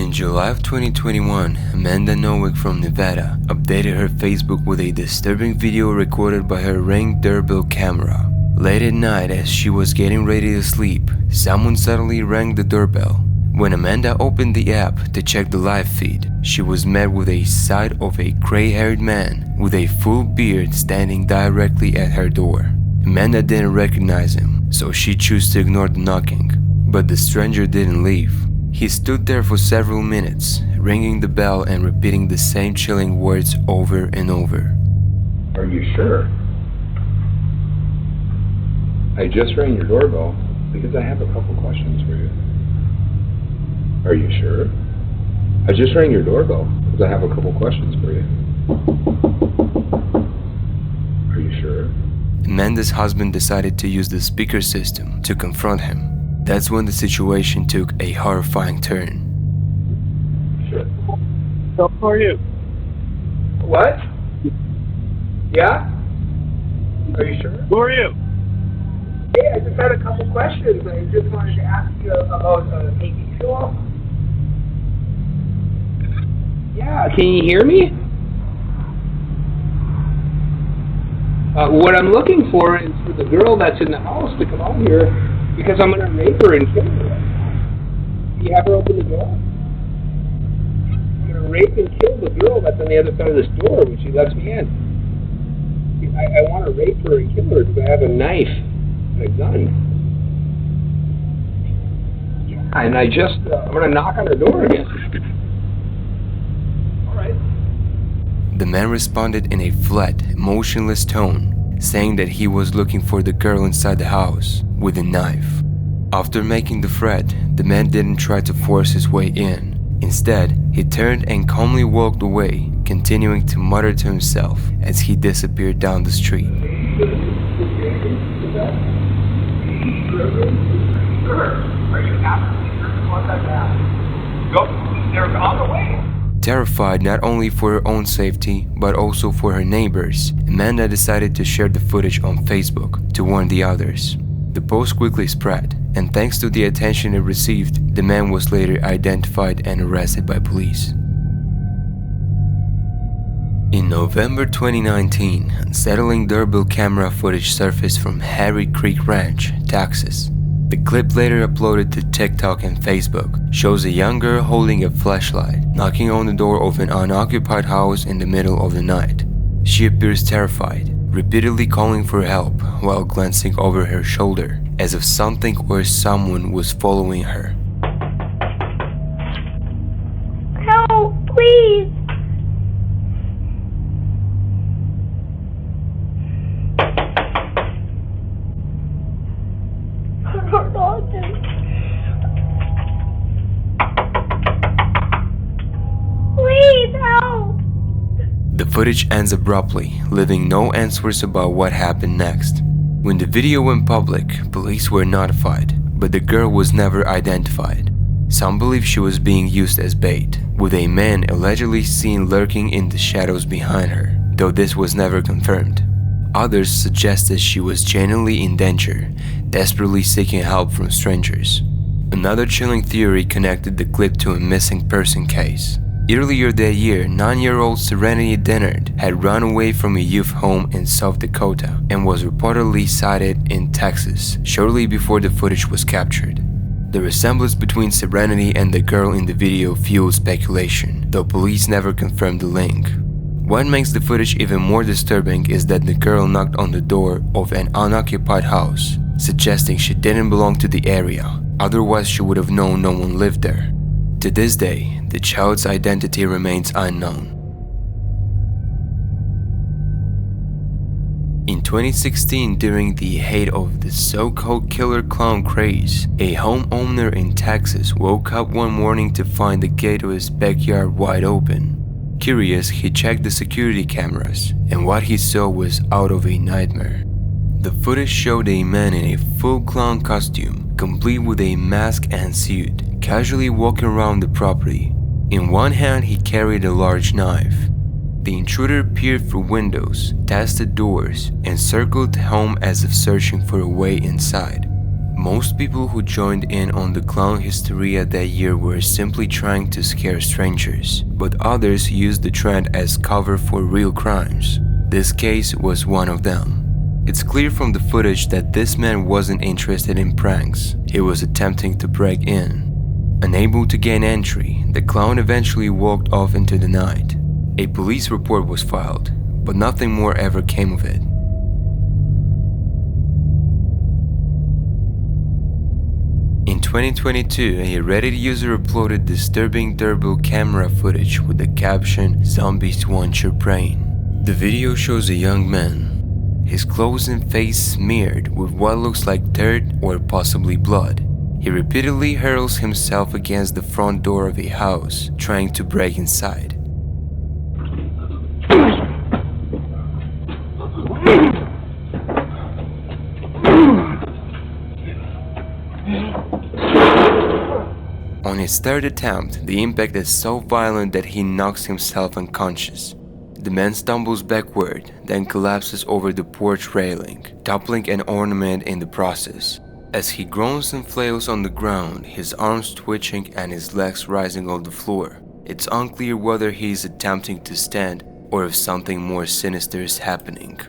In July of 2021, Amanda Nowick from Nevada updated her Facebook with a disturbing video recorded by her Ring Doorbell camera. Late at night, as she was getting ready to sleep, someone suddenly rang the doorbell. When Amanda opened the app to check the live feed, she was met with a sight of a gray-haired man with a full beard standing directly at her door. Amanda didn't recognize him, so she chose to ignore the knocking. But the stranger didn't leave. He stood there for several minutes, ringing the bell and repeating the same chilling words over and over. Are you sure? I just rang your doorbell because I have a couple questions for you. Are you sure? I just rang your doorbell because I have a couple questions for you. Are you sure? Amanda's husband decided to use the speaker system to confront him. That's when the situation took a horrifying turn. Sure. So, how are you? What? Yeah? Are you sure? Who are you? Hey, I just had a couple questions. I just wanted to ask you about TV show. Yeah, can you hear me? What I'm looking for is for the girl that's in the house to come out here because I'm going to rape her and kill her. Can you have her open the door? I'm going to rape and kill the girl that's on the other side of this door when she lets me in. I want to rape her and kill her because I have a knife and a gun. Yeah, and I'm going to knock on her door again. All right. The man responded in a flat, emotionless tone, saying that he was looking for the girl inside the house with a knife. After making the threat, the man didn't try to force his way in. Instead, he turned and calmly walked away, continuing to mutter to himself as he disappeared down the street. Are you absolutely sure what that happened? Go, they're on the way. Terrified not only for her own safety, but also for her neighbors, Amanda decided to share the footage on Facebook to warn the others. The post quickly spread, and thanks to the attention it received, the man was later identified and arrested by police. In November 2019, unsettling doorbell camera footage surfaced from Harry Creek Ranch, Texas. The clip later uploaded to TikTok and Facebook shows a young girl holding a flashlight, knocking on the door of an unoccupied house in the middle of the night. She appears terrified, repeatedly calling for help while glancing over her shoulder, as if something or someone was following her. Help, please! Please help! The footage ends abruptly, leaving no answers about what happened next. When the video went public, police were notified, but the girl was never identified. Some believe she was being used as bait, with a man allegedly seen lurking in the shadows behind her, though this was never confirmed. Others suggested she was genuinely in danger, desperately seeking help from strangers. Another chilling theory connected the clip to a missing person case. Earlier that year, 9-year-old Serenity Dennard had run away from a youth home in South Dakota and was reportedly sighted in Texas shortly before the footage was captured. The resemblance between Serenity and the girl in the video fueled speculation, though police never confirmed the link. What makes the footage even more disturbing is that the girl knocked on the door of an unoccupied house, suggesting she didn't belong to the area, otherwise she would have known no one lived there. To this day, the child's identity remains unknown. In 2016, during the height of the so-called killer clown craze, a homeowner in Texas woke up one morning to find the gate of his backyard wide open. Curious, he checked the security cameras, and what he saw was out of a nightmare. The footage showed a man in a full clown costume, complete with a mask and suit, casually walking around the property. In one hand, he carried a large knife. The intruder peered through windows, tested doors, and circled home as if searching for a way inside. Most people who joined in on the clown hysteria that year were simply trying to scare strangers, but others used the trend as cover for real crimes. This case was one of them. It's clear from the footage that this man wasn't interested in pranks. He was attempting to break in. Unable to gain entry, the clown eventually walked off into the night. A police report was filed, but nothing more ever came of it. In 2022, a Reddit user uploaded disturbing Doorbell camera footage with the caption, "Zombies want your brain." The video shows a young man, his clothes and face smeared with what looks like dirt or possibly blood. He repeatedly hurls himself against the front door of a house, trying to break inside. On his third attempt, the impact is so violent that he knocks himself unconscious. The man stumbles backward, then collapses over the porch railing, toppling an ornament in the process. As he groans and flails on the ground, his arms twitching and his legs rising off the floor. It's unclear whether he is attempting to stand or if something more sinister is happening.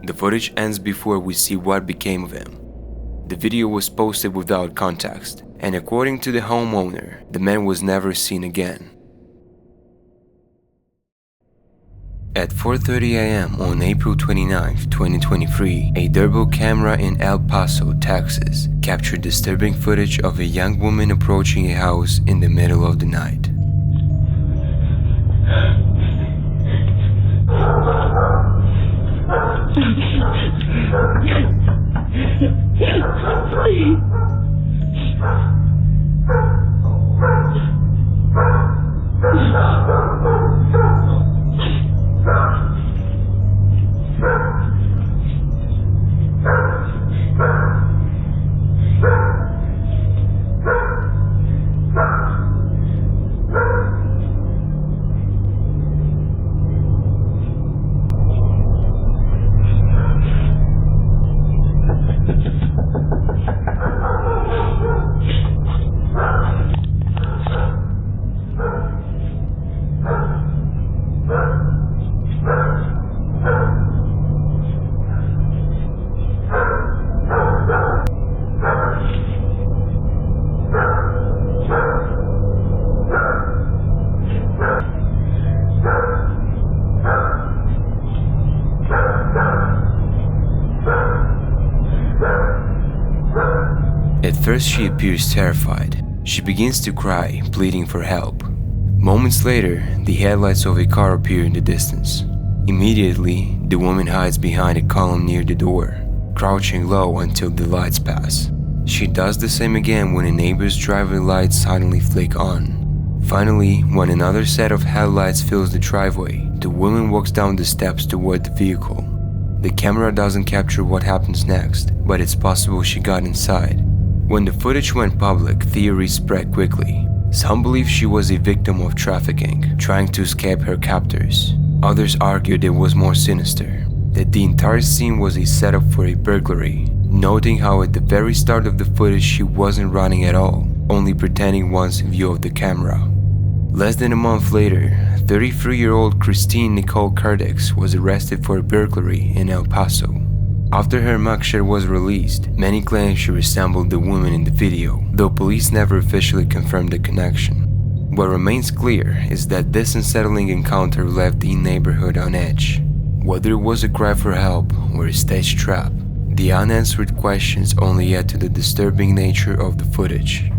The footage ends before we see what became of him. The video was posted without context, and according to the homeowner, the man was never seen again. At 4:30 a.m. on April 29, 2023, a Doorbell camera in El Paso, Texas, captured disturbing footage of a young woman approaching a house in the middle of the night. At first she appears terrified. She begins to cry, pleading for help. Moments later, the headlights of a car appear in the distance. Immediately, the woman hides behind a column near the door, crouching low until the lights pass. She does the same again when a neighbor's driveway lights suddenly flick on. Finally, when another set of headlights fills the driveway, the woman walks down the steps toward the vehicle. The camera doesn't capture what happens next, but it's possible she got inside. When the footage went public, theories spread quickly. Some believe she was a victim of trafficking, trying to escape her captors. Others argued it was more sinister, that the entire scene was a setup for a burglary, noting how at the very start of the footage she wasn't running at all, only pretending once in view of the camera. Less than a month later, 33-year-old Christine Nicole Curtis was arrested for a burglary in El Paso. After her mugshot was released, many claimed she resembled the woman in the video, though police never officially confirmed the connection. What remains clear is that this unsettling encounter left the neighborhood on edge. Whether it was a cry for help or a staged trap, the unanswered questions only add to the disturbing nature of the footage.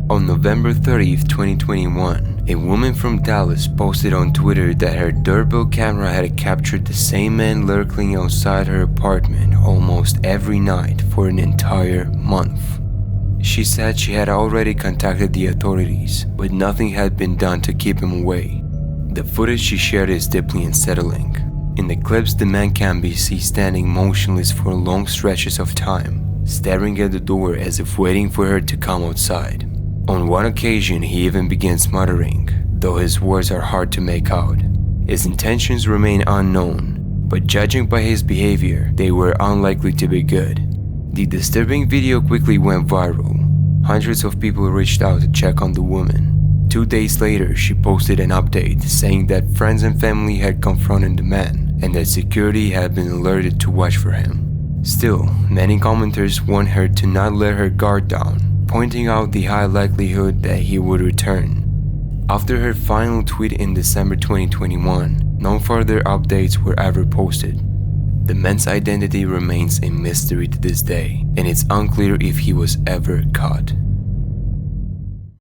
On November 30th, 2021, a woman from Dallas posted on Twitter that her doorbell camera had captured the same man lurking outside her apartment almost every night for an entire month. She said she had already contacted the authorities, but nothing had been done to keep him away. The footage she shared is deeply unsettling. In the clips, the man can be seen standing motionless for long stretches of time, staring at the door as if waiting for her to come outside. On one occasion, he even begins muttering, though his words are hard to make out. His intentions remain unknown, but judging by his behavior, they were unlikely to be good. The disturbing video quickly went viral. Hundreds of people reached out to check on the woman. 2 days later, she posted an update saying that friends and family had confronted the man and that security had been alerted to watch for him. Still, many commenters warned her to not let her guard down, pointing out the high likelihood that he would return. After her final tweet in December 2021, no further updates were ever posted. The man's identity remains a mystery to this day, and it's unclear if he was ever caught.